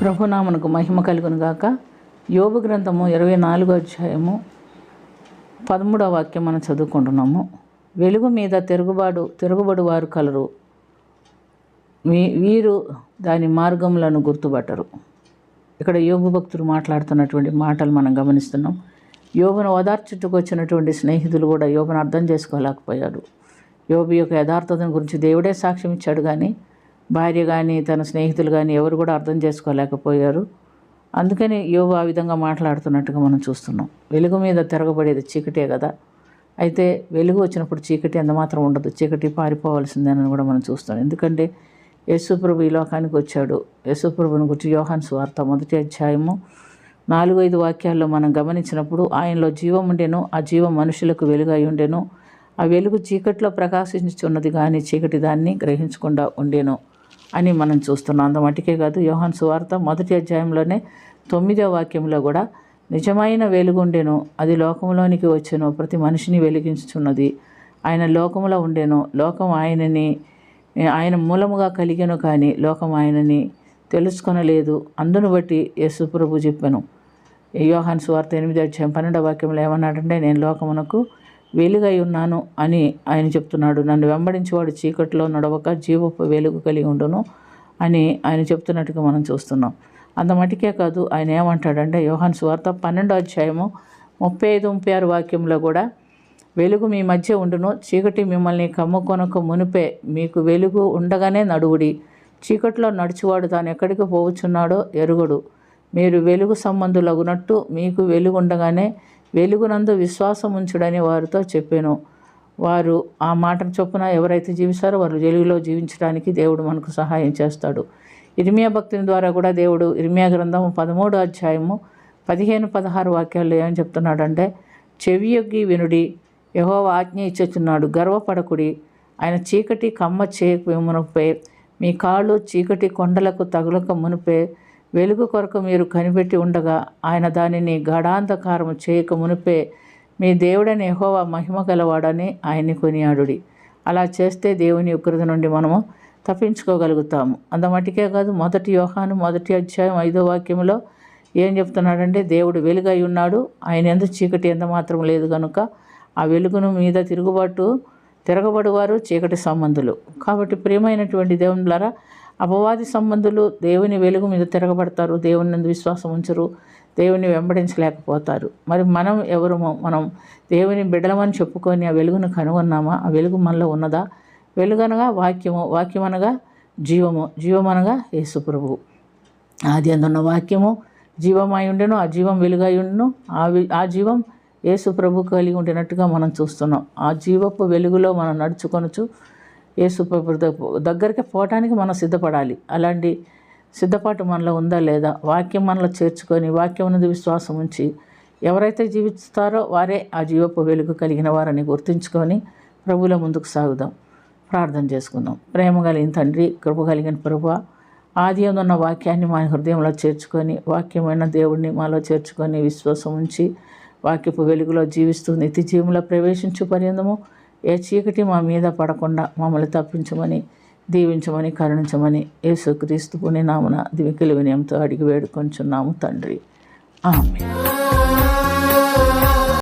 ప్రభునామనకు మహిమ కలుగును గాక. యోబు గ్రంథము 24వ అధ్యాయము 13వ వాక్యం మనం చదువుకుంటున్నాము. వెలుగు మీద తిరుగుబడు వారు కలరు, వీరు దాని మార్గములను గుర్తుపట్టరు. ఇక్కడ యోబు భక్తుడు మాట్లాడుతున్నటువంటి మాటలు మనం గమనిస్తున్నాం. యోబును ఓదార్చుటకు వచ్చినటువంటి స్నేహితులు కూడా యోబును అర్థం చేసుకోలేకపోయారు. యోబు యొక్క యథార్థతను గురించి దేవుడే సాక్ష్యం ఇచ్చాడు, కానీ భార్య కానీ తన స్నేహితులు కానీ ఎవరు కూడా అర్థం చేసుకోలేకపోయారు. అందుకని యోబు ఆ విధంగా మాట్లాడుతున్నట్టుగా మనం చూస్తున్నాం. వెలుగు మీద తిరగబడేది చీకటే కదా. అయితే వెలుగు వచ్చినప్పుడు చీకటి ఎంతమాత్రం ఉండదు, చీకటి పారిపోవాల్సిందేనని కూడా మనం చూస్తాం. ఎందుకంటే యేసుప్రభు ఈ లోకానికి వచ్చాడు. యేసుప్రభుని గురించి యోహాను సువార్త 1వ అధ్యాయము 4-5 వాక్యాల్లో మనం గమనించినప్పుడు, ఆయనలో జీవం ఉండెను, ఆ జీవం మనుషులకు వెలుగై ఉండెను, ఆ వెలుగు చీకట్లో ప్రకాశించుచున్నది కానీ చీకటి దాన్ని గ్రహించకుండా ఉండెను అని మనం చూస్తున్నాం. అంతమటికే కాదు, యోహాను సువార్త 1వ అధ్యాయంలోనే 9వ వాక్యంలో కూడా నిజమైన వెలుగుండెను, అది లోకంలోనికి వచ్చెను, ప్రతి మనిషిని వెలిగించుచున్నది, ఆయన లోకములో ఉండెను, లోకం ఆయన మూలముగా కలిగెను, కానీ లోకం ఆయనని తెలుసుకొనలేదు. అందును బట్టి యేసు ప్రభు చెప్పాను. యోహాను సువార్త 8వ అధ్యాయం 12వ వాక్యంలో ఏమన్నాడంటే, నేను లోకమునకు వెలుగై ఉన్నాను అని ఆయన చెప్తున్నాడు. నన్ను వెంబడించేవాడు చీకట్లో నడవక జీవపు వెలుగు కలిగి ఉండును అని ఆయన చెప్తున్నట్టుగా మనం చూస్తున్నాం. అంత మటుకే కాదు, ఆయన ఏమంటాడంటే యోహాను సువార్త 12వ అధ్యాయము 35-36 వాక్యంలో కూడా, వెలుగు మీ మధ్య ఉండును, చీకటి మిమ్మల్ని కమ్ముకొనక మునిపే మీకు వెలుగు ఉండగానే నడువుడి, చీకట్లో నడుచువాడు తాను ఎక్కడికి పోవచ్చున్నాడో ఎరుగడు, మీరు వెలుగు సంబంధులగునట్టు మీకు వెలుగు ఉండగానే వెలుగునందు విశ్వాసం ఉంచుడని వారితో చెప్పాను. వారు ఆ మాటను చొప్పున ఎవరైతే జీవిస్తారో వారు వెలుగులో జీవించడానికి దేవుడు మనకు సహాయం చేస్తాడు. ఇర్మియా భక్తుని ద్వారా కూడా దేవుడు ఇర్మియా గ్రంథము 13వ అధ్యాయము 15-16 వాక్యాల్లో ఏమని చెప్తున్నాడంటే, చెవియొగ్గి వినుడి, యెహోవా ఆజ్ఞ ఇచ్చుచున్నాడు, గర్వపడకుడి, ఆయన చీకటి కమ్మ చేయక మునుపే, మీ కాళ్ళు చీకటి కొండలకు తగులక మునిపే, వెలుగు కొరకు మీరు కనిపెట్టి ఉండగా ఆయన దానిని గాఢాంధకారము చేయక మునిపే, మీ దేవుడని యెహోవా మహిమ గలవాడని ఆయన్ని కొనియాడుడి. అలా చేస్తే దేవుని ఉగ్రత నుండి మనము తప్పించుకోగలుగుతాము. అంతమటికే కాదు, 1 యోహాను 1వ అధ్యాయం 5వ వాక్యంలో ఏం చెప్తున్నాడంటే, దేవుడు వెలుగై ఉన్నాడు, ఆయన యందు చీకటి ఎంత మాత్రం లేదు కనుక ఆ వెలుగును మీద తిరగబడువారు చీకటి సంబంధులు. కాబట్టి ప్రియమైనటువంటి దేవునిలారా, అపవాది సంబంధులు దేవుని వెలుగు మీద తిరగబడతారు, దేవుని నందు విశ్వాసం ఉంచరు, దేవుని వెంబడించలేకపోతారు. మరి మనం ఎవరమో? మనం దేవుని బిడ్డలమని చెప్పుకొని ఆ వెలుగును కనుగొన్నామా? ఆ వెలుగు మనలో ఉన్నదా? వెలుగనగా వాక్యము, వాక్యం అనగా జీవము, జీవమనగా యేసు ప్రభువు. ఆది అందున్న వాక్యము జీవమై ఉండెను, ఆ జీవం వెలుగై ఉండెను, ఆ జీవం యేసు ప్రభు కలిగి ఉండినట్టుగా మనం చూస్తున్నాం. ఆ జీవపు వెలుగులో మనం నడుచుకొనొచ్చు. యేసు ప్రభు దగ్గరికి పోవటానికి మనం సిద్ధపడాలి. అలాంటి సిద్ధపాటు మనలో ఉందా లేదా? వాక్యం మనలో చేర్చుకొని వాక్యం అనేది విశ్వాసం ఉంచి ఎవరైతే జీవిస్తారో వారే ఆ జీవపు వెలుగు కలిగిన వారని గుర్తుంచుకొని ప్రభువుల ముందుకు సాగుదాం. ప్రార్థన చేసుకుందాం. ప్రేమ కలిగిన తండ్రి, కృప కలిగిన ప్రభువా, ఆది ఉన్న వాక్యాన్ని మా హృదయంలో చేర్చుకొని, వాక్యమైన దేవుడిని మాలో చేర్చుకొని విశ్వాసం ఉంచి వాక్యపు వెలుగులో జీవిస్తూ నిత్య జీవంలో ప్రవేశించు పర్యంతము ఏ చీకటి మా మీద పడకుండా మమ్మల్ని తప్పించమని, దీవించమని, కరుణించమని యేసుక్రీస్తు పుణ్యనామమున దివ్యకిలి వినయంతో అడిగి వేడుకొంచున్నాము తండ్రి. ఆమేన్.